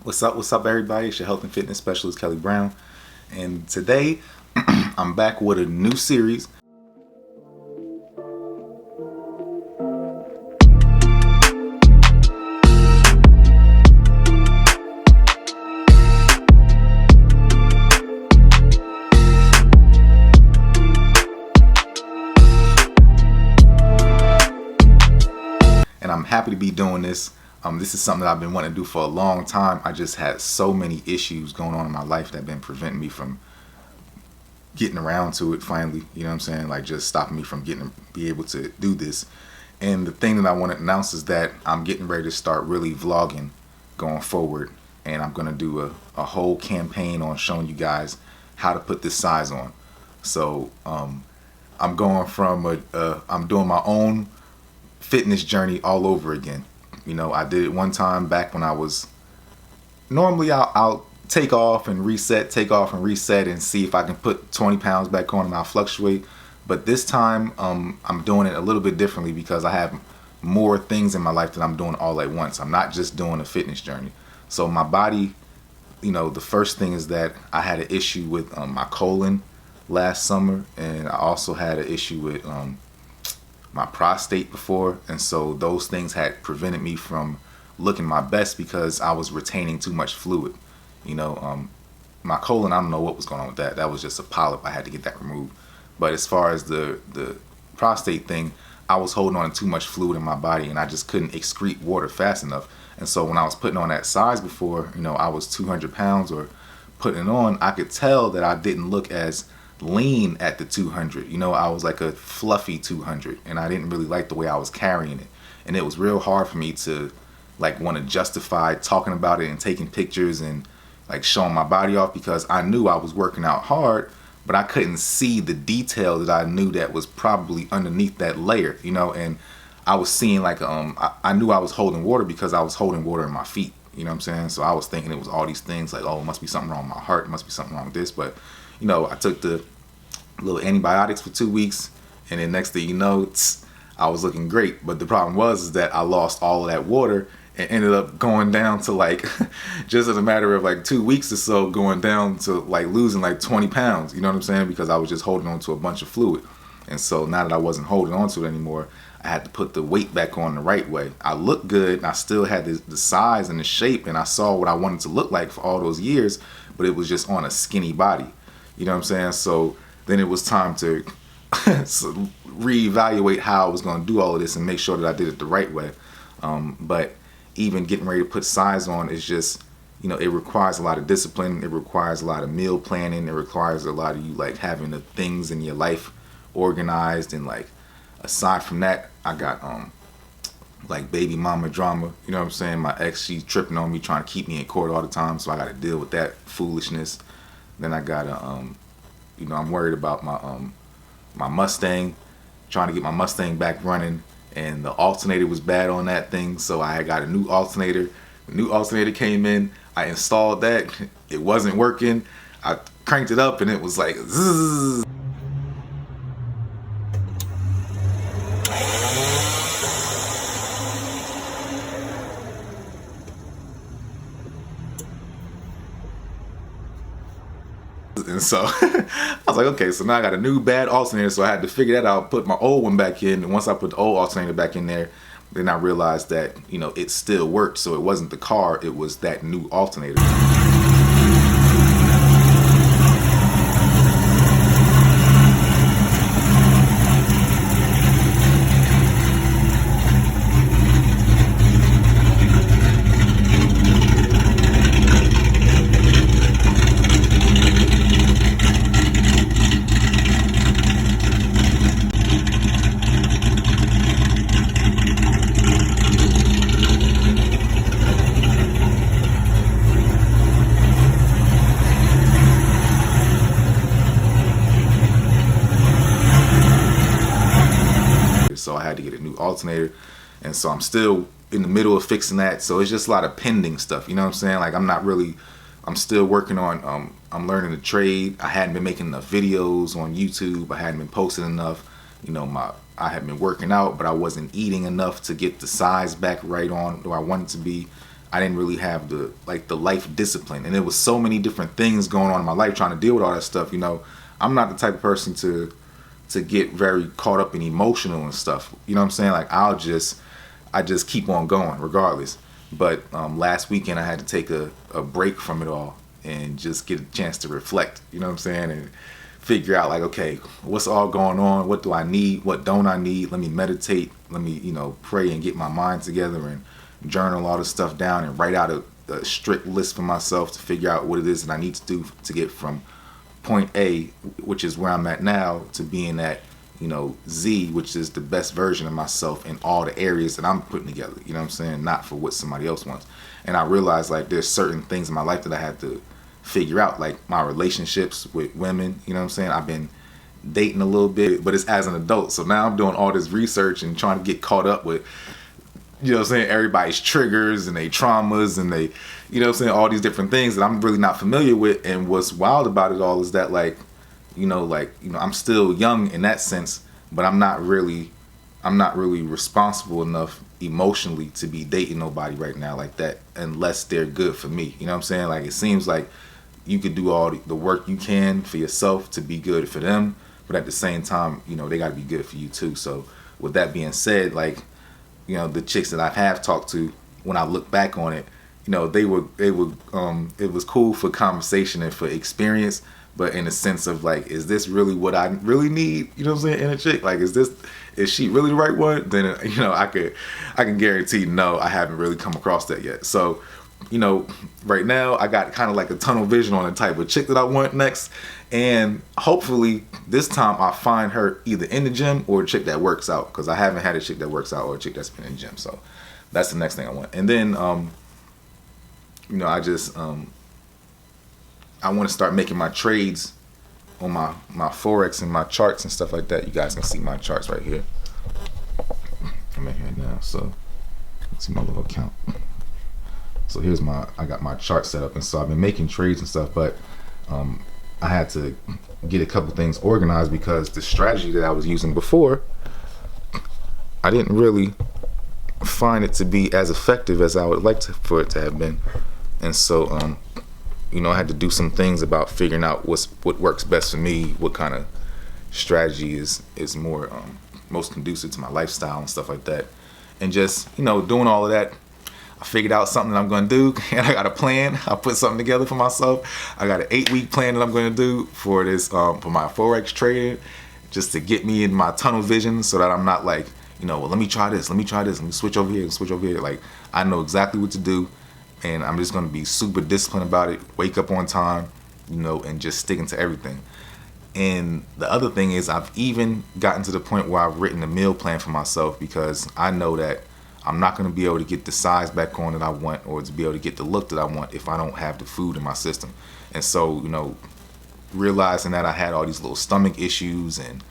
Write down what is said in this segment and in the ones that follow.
What's up, everybody? It's your health and fitness specialist, Kelly Brown. And today, I'm back with a new series. And I'm happy to be doing this. This is something that I've been wanting to do for a long time. I just had so many issues going on in my life that have been preventing me from getting around to it finally. You know what I'm saying? Like just stopping me from be able to do this. And the thing that I want to announce is that I'm getting ready to start really vlogging going forward. And I'm going to do a whole campaign on showing you guys how to put this size on. So I'm going from I'm doing my own fitness journey all over again. You know, I did it one time back when I was normally I'll take off and reset and see if I can put 20 pounds back on and I'll fluctuate. But this time I'm doing it a little bit differently because I have more things in my life that I'm doing all at once. I'm not just doing a fitness journey. So my body, you know, the first thing is that I had an issue with my colon last summer, and I also had an issue with my prostate before, and so those things had prevented me from looking my best because I was retaining too much fluid. You know, my colon, I don't know what was going on with that. That was just a polyp. I had to get that removed. But as far as the prostate thing, I was holding on to too much fluid in my body, and I just couldn't excrete water fast enough. And so when I was putting on that size before, you know, I was 200 pounds or putting it on, I could tell that I didn't look as lean at the 200. You know, I was like a fluffy 200, and I didn't really like the way I was carrying it. And it was real hard for me to like want to justify talking about it and taking pictures and like showing my body off, because I knew I was working out hard, but I couldn't see the detail that I knew that was probably underneath that layer, you know. And I was seeing like I knew I was holding water because I was holding water in my feet, you know what I'm saying? So I was thinking it was all these things like, oh, it must be something wrong with my heart, it must be something wrong with this. But you know, I took the little antibiotics for 2 weeks, and then next thing you know, I was looking great. But the problem was that I lost all of that water and ended up going down to like just as a matter of like 2 weeks or so, going down to like losing like 20 pounds, you know what I'm saying? Because I was just holding on to a bunch of fluid. And so now that I wasn't holding on to it anymore, I had to put the weight back on the right way. I looked good, and I still had the size and the shape, and I saw what I wanted to look like for all those years, but it was just on a skinny body. You know what I'm saying? So then it was time to reevaluate how I was going to do all of this and make sure that I did it the right way. But even getting ready to put size on is just, you know, it requires a lot of discipline. It requires a lot of meal planning. It requires a lot of you like having the things in your life organized. And like, aside from that, I got like baby mama drama. You know what I'm saying? My ex, she's tripping on me, trying to keep me in court all the time. So I got to deal with that foolishness. Then I got you know, I'm worried about my Mustang, trying to get my Mustang back running, and the alternator was bad on that thing, so I got a new alternator. The new alternator came in, I installed that, it wasn't working. I cranked it up and it was like zzz. And so I was like, okay, so now I got a new bad alternator, so I had to figure that out, put my old one back in. And once I put the old alternator back in there, then I realized that, you know, it still worked. So it wasn't the car, it was that new alternator. So I had to get a new alternator, and so I'm still in the middle of fixing that. So it's just a lot of pending stuff, you know what I'm saying? Like I'm still working on I'm learning the trade. I hadn't been making enough videos on YouTube. I hadn't been posting enough. You know, I had been working out, but I wasn't eating enough to get the size back right on where I wanted to be. I didn't really have the life discipline, and there was so many different things going on in my life trying to deal with all that stuff. I'm not the type of person to get very caught up in emotional and stuff. You know what I'm saying? Like I just keep on going regardless. But last weekend I had to take a break from it all and just get a chance to reflect. You know what I'm saying? And figure out like, okay, what's all going on? What do I need? What don't I need? Let me meditate. Let me, pray and get my mind together and journal all this stuff down and write out a strict list for myself to figure out what it is that I need to do to get from point A, which is where I'm at now, to being at, Z, which is the best version of myself in all the areas that I'm putting together. You know what I'm saying? Not for what somebody else wants. And I realized like there's certain things in my life that I had to figure out, like my relationships with women. You know what I'm saying? I've been dating a little bit, but it's as an adult. So now I'm doing all this research and trying to get caught up with, everybody's triggers and their traumas and they, all these different things that I'm really not familiar with. And what's wild about it all is that I'm still young in that sense, but I'm not really responsible enough emotionally to be dating nobody right now like that unless they're good for me. You know what I'm saying? Like it seems like you could do all the work you can for yourself to be good for them, but at the same time, they got to be good for you too. So with that being said, the chicks that I have talked to, when I look back on it, they were it was cool for conversation and for experience, but in the sense of like, is this really what I really need? You know what I'm saying? In a chick, like, is she really the right one? Then I can guarantee no, I haven't really come across that yet. So right now I got kind of like a tunnel vision on the type of chick that I want next, and hopefully this time I find her either in the gym or a chick that works out, because I haven't had a chick that works out or a chick that's been in the gym. So that's the next thing I want. And then I want to start making my trades on my Forex and my charts and stuff like that. You guys can see my charts right here. I'm in here now, so see my little account. So I got my chart set up, and so I've been making trades and stuff, but I had to get a couple things organized because the strategy that I was using before, I didn't really find it to be as effective as I would like for it to have been. And so I had to do some things about figuring out what works best for me, what kind of strategy is more most conducive to my lifestyle and stuff like that. And just doing all of that, I figured out something that I'm going to do, and I got a plan. I put something together for myself. I got an 8-week plan that I'm going to do for this for my Forex trading, just to get me in my tunnel vision, so that I'm not like, well, let me try this, let me switch over here. Like, I know exactly what to do, and I'm just going to be super disciplined about it, wake up on time, and just sticking to everything. And the other thing is, I've even gotten to the point where I've written a meal plan for myself, because I know that I'm not going to be able to get the size back on that I want, or to be able to get the look that I want, if I don't have the food in my system. And so, realizing that I had all these little stomach issues and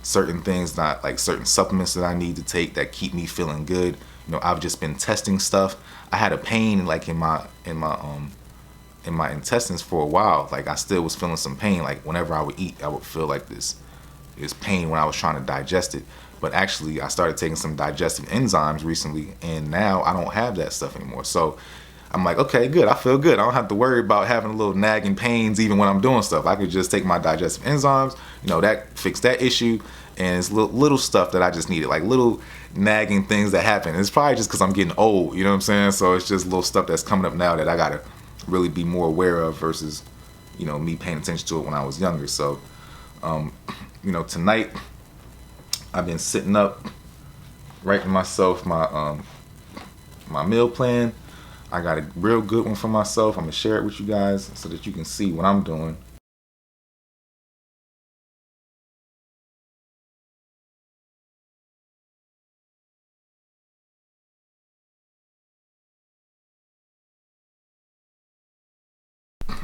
certain things, not like certain supplements that I need to take that keep me feeling good. I've just been testing stuff. I had a pain like in my intestines for a while. Like I still was feeling some pain. Like whenever I would eat, I would feel like this pain when I was trying to digest it. But actually, I started taking some digestive enzymes recently, and now I don't have that stuff anymore. So I'm like, okay, good. I feel good. I don't have to worry about having a little nagging pains even when I'm doing stuff. I could just take my digestive enzymes, that fix that issue. And it's little stuff that I just needed, like little nagging things that happen. And it's probably just because I'm getting old, you know what I'm saying? So it's just little stuff that's coming up now that I got to really be more aware of versus, me paying attention to it when I was younger. So, tonight I've been sitting up, writing myself my meal plan. I got a real good one for myself. I'm going to share it with you guys so that you can see what I'm doing.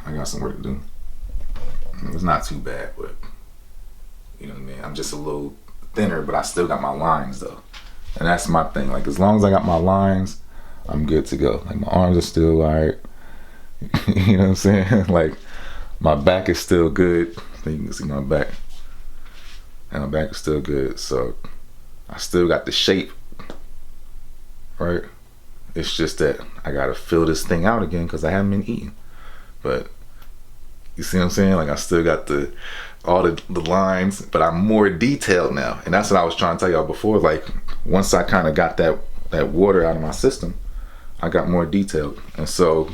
I got some work to do. It's not too bad, but you know what I mean? I'm just a little thinner, but I still got my lines though. And that's my thing. Like as long as I got my lines, I'm good to go. Like my arms are still alright. You know what I'm saying? Like my back is still good. So you can see my back. And my back is still good. So I still got the shape. Right? It's just that I gotta fill this thing out again because I haven't been eating. But you see what I'm saying? Like I still got all the lines, but I'm more detailed now. And that's what I was trying to tell y'all before. Like once I kind of got that water out of my system, I got more detailed. And so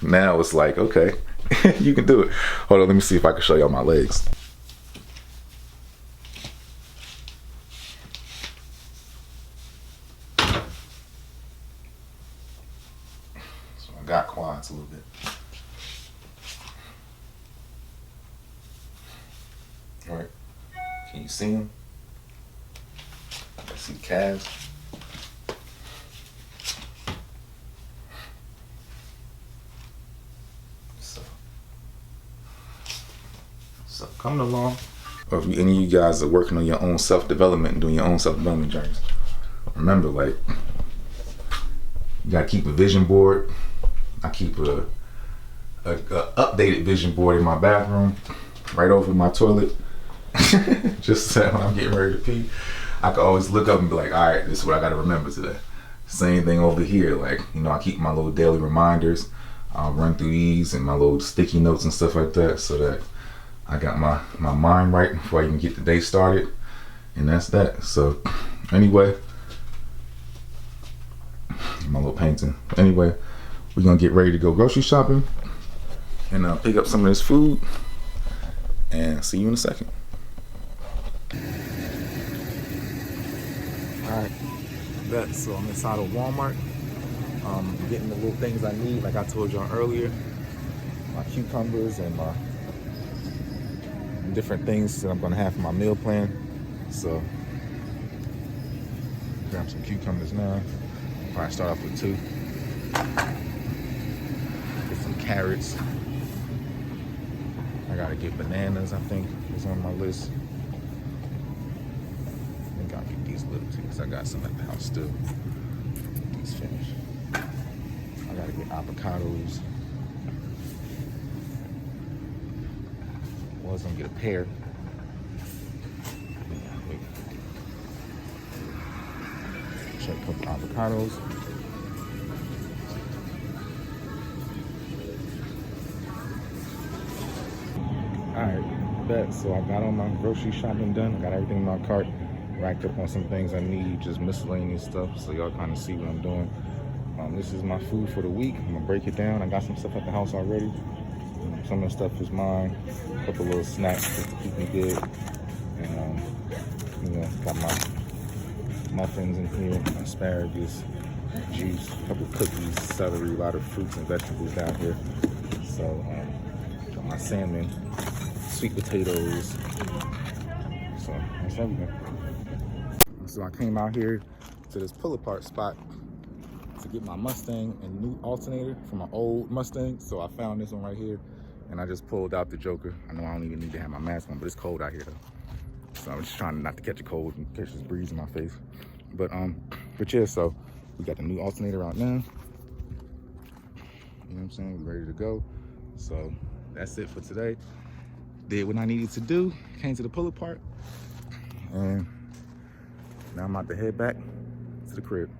now it's like, okay, you can do it. Hold on, let me see if I can show y'all my legs. So I got quads a little bit. All right, can you see them? I see calves. So coming along. Or if any of you guys are working on your own self-development and doing your own self-development journeys, remember, like, you gotta keep a vision board. I keep a updated vision board in my bathroom, right over my toilet. Just so when I'm getting ready to pee, I can always look up and be like, all right, this is what I gotta remember today. Same thing over here. Like, you know, I keep my little daily reminders. I'll run through these and my little sticky notes and stuff like that, so that I got my mind right before I even get the day started. And that's that. So anyway, my little painting. Anyway, we're gonna get ready to go grocery shopping and pick up some of this food, and see you in a second. Alright, so I'm inside of Walmart. Getting the little things I need, like I told y'all earlier. My cucumbers and my different things that I'm gonna have for my meal plan. So grab some cucumbers now. Probably start off with 2. Get some carrots. I gotta get bananas, I think is on my list. I think I'll get these little too, because I got some at the house still. These finished. I gotta get avocados. I was gonna get a pear. Check a couple avocados. Alright, bet. So I got all my grocery shopping done. I got everything in my cart, racked up on some things I need, just miscellaneous stuff, so y'all kind of see what I'm doing. This is my food for the week. I'm gonna break it down. I got some stuff at the house already. Some of the stuff is mine. A couple little snacks just to keep me good. And you know, got my muffins in here, asparagus, juice, a couple cookies, celery, a lot of fruits and vegetables down here. So got my salmon, sweet potatoes. So that's everything. So I came out here to this pull-apart spot to get my Mustang and new alternator for my old Mustang. So I found this one right here, and I just pulled out the Joker. I know I don't even need to have my mask on, but it's cold out here though. So I'm just trying not to catch a cold and catch this breeze in my face. But yeah, so we got the new alternator out now. You know what I'm saying? We're ready to go. So that's it for today. Did what I needed to do, came to the pull apart, and now I'm about to head back to the crib.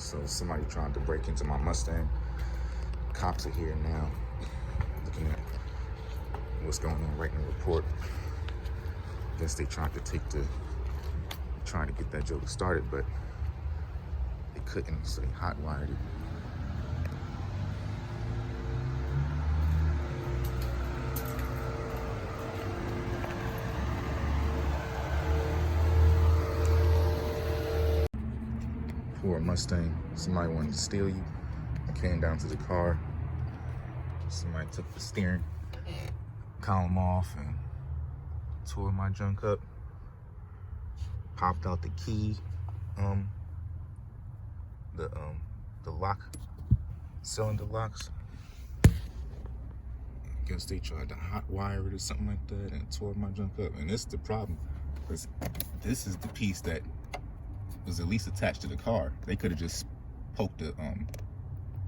So somebody tried to break into my Mustang. Cops are here now, looking at what's going on, writing a report. Guess they tried to get that joke started, but they couldn't, so they hot wired it. Poor Mustang. Somebody wanted to steal you. I came down to the car. Somebody took the steering column off and tore my junk up. Popped out the key, the lock, cylinder locks. Guess they tried to hot wire it or something like that and tore my junk up. And this is the problem, because this is the piece that was at least attached to the car. They could have just poked the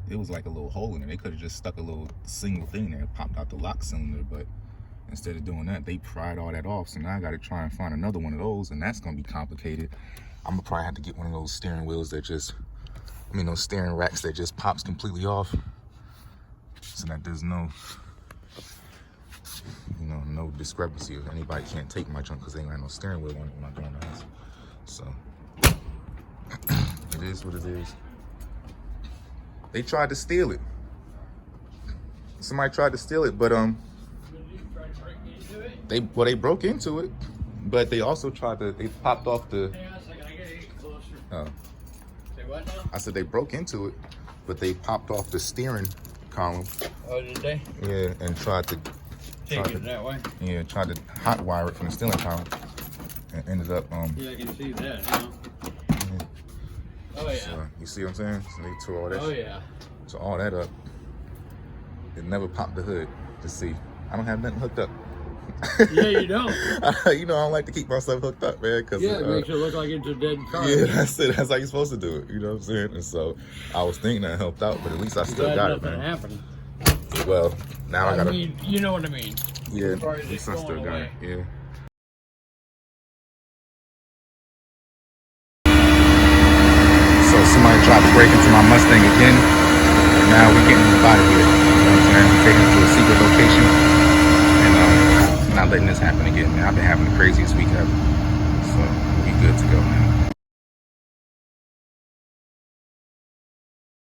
it was like a little hole in it. They could have just stuck a little single thing there and popped out the lock cylinder, but instead of doing that, they pried all that off. So now I got to try and find another one of those, and that's gonna be complicated. I'm gonna probably have to get one of those steering wheels that just, those steering racks that just pops completely off, so that there's no discrepancy, if anybody can't take my junk because they ain't got no steering wheel on it when I go in the house. So it is what it is. They tried to steal it. Somebody tried to steal it, but they broke into it, but they also they popped off the. Hang on a second, I gotta get closer. Oh. Say what now? I said they broke into it, but they popped off the steering column. Oh, did they? Yeah, and tried to that way. Yeah, tried to hot wire it from the steering column, and ended up Yeah, I can see that. Yeah. Oh yeah. So, you see what I'm saying? So they tore all that. Oh yeah. So all that up. It never popped the hood to see. I don't have nothing hooked up. Yeah, you don't. I don't like to keep myself hooked up, man. Cause it makes it look like it's a dead car. Yeah, that's it. That's how you're supposed to do it. You know what I'm saying? And so I was thinking that helped out, but at least I still got it, man. Happened. Well, now I gotta. You know what I mean. Yeah, at least I still got it. Yeah. So somebody tried to break into my Mustang again, and now we're getting him out of here. You know what I'm saying? We're taking him to a secret location, and not letting this happen again, man. I've been having the craziest week ever, so we'll be good.